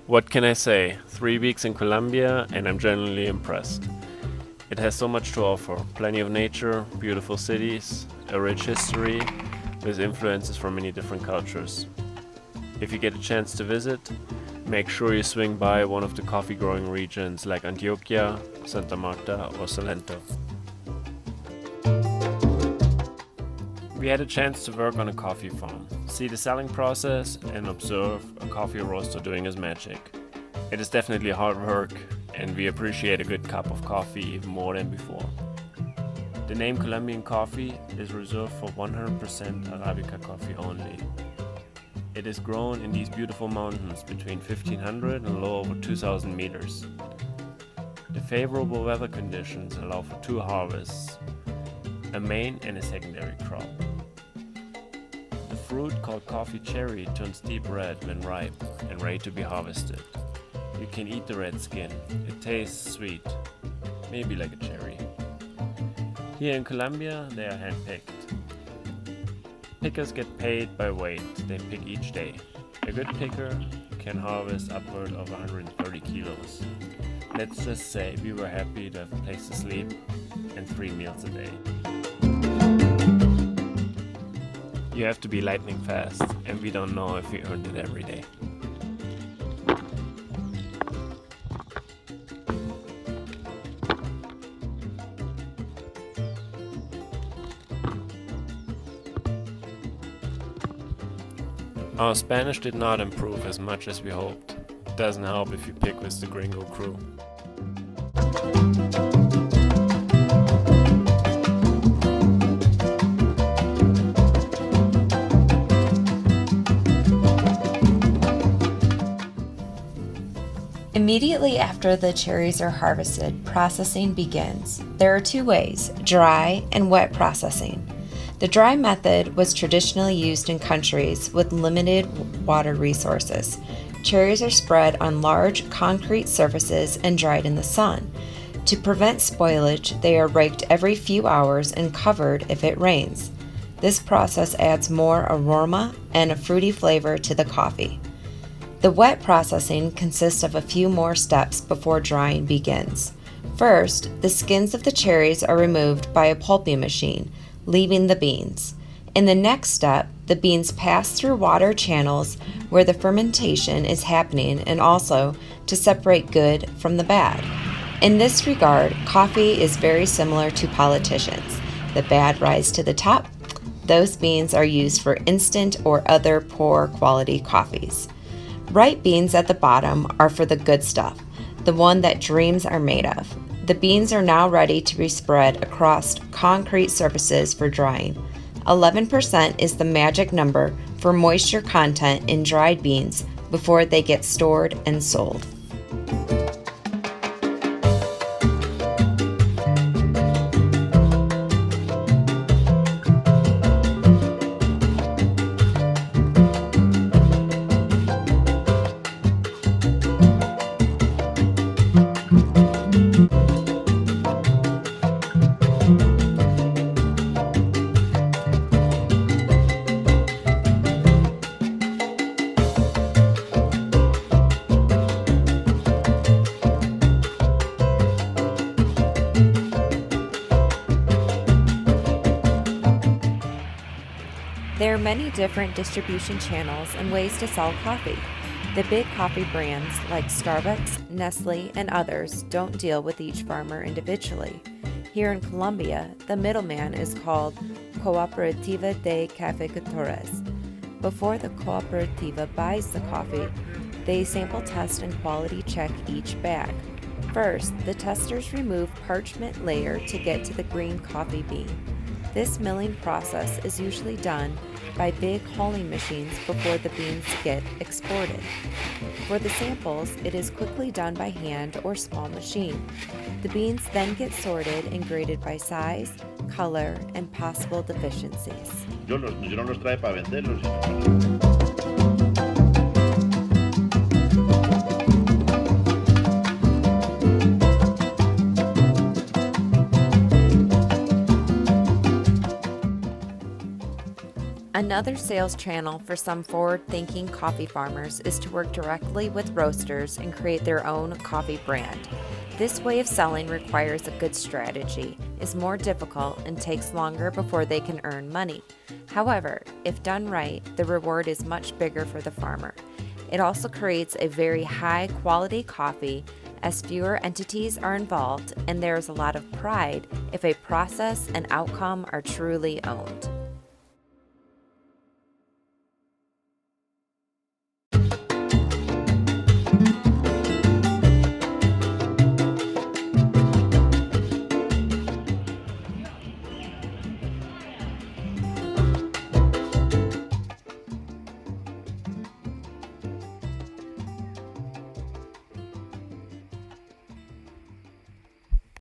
What can I say? 3 weeks in Colombia and I'm genuinely impressed. It has so much to offer. Plenty of nature, beautiful cities, a rich history with influences from many different cultures. If you get a chance to visit, make sure you swing by one of the coffee growing regions like Antioquia, Santa Marta or Salento. We had a chance to work on a coffee farm, see the selling process and observe a coffee roaster doing his magic. It is definitely hard work and we appreciate a good cup of coffee even more than before. The name Colombian coffee is reserved for 100% Arabica coffee only. It is grown in these beautiful mountains between 1500 and a little over 2000 meters. The favorable weather conditions allow for 2 harvests, a main and a secondary crop. The fruit called coffee cherry turns deep red when ripe and ready to be harvested. You can eat the red skin. It tastes sweet, maybe like a cherry. Here in Colombia, they are hand-picked. Pickers get paid by weight. They pick each day. A good picker can harvest upward of 130 kilos. Let's just say we were happy to have a place to sleep and 3 meals a day. You have to be lightning fast, and we don't know if we earned it every day. Our Spanish did not improve as much as we hoped. Doesn't help if you pick with the gringo crew. Immediately after the cherries are harvested, processing begins. There are 2 ways, dry and wet processing. The dry method was traditionally used in countries with limited water resources. Cherries are spread on large concrete surfaces and dried in the sun. To prevent spoilage, they are raked every few hours and covered if it rains. This process adds more aroma and a fruity flavor to the coffee. The wet processing consists of a few more steps before drying begins. First, the skins of the cherries are removed by a pulping machine, leaving the beans. In the next step, the beans pass through water channels where the fermentation is happening and also to separate good from the bad. In this regard, coffee is very similar to politicians. The bad rise to the top. Those beans are used for instant or other poor quality coffees. Ripe beans at the bottom are for the good stuff, the one that dreams are made of. The beans are now ready to be spread across concrete surfaces for drying. 11% is the magic number for moisture content in dried beans before they get stored and sold. There are many different distribution channels and ways to sell coffee. The big coffee brands like Starbucks, Nestle, and others don't deal with each farmer individually. Here in Colombia, the middleman is called Cooperativa de Cafeicultores. Before the cooperativa buys the coffee, they sample test and quality check each bag. First, the testers remove parchment layer to get to the green coffee bean. This milling process is usually done by big hulling machines before the beans get exported. For the samples, it is quickly done by hand or small machine. The beans then get sorted and graded by size, color, and possible deficiencies. Yo no los trae para venderlos. Another sales channel for some forward-thinking coffee farmers is to work directly with roasters and create their own coffee brand. This way of selling requires a good strategy, is more difficult, and takes longer before they can earn money. However, if done right, the reward is much bigger for the farmer. It also creates a very high-quality coffee as fewer entities are involved, and there is a lot of pride if a process and outcome are truly owned.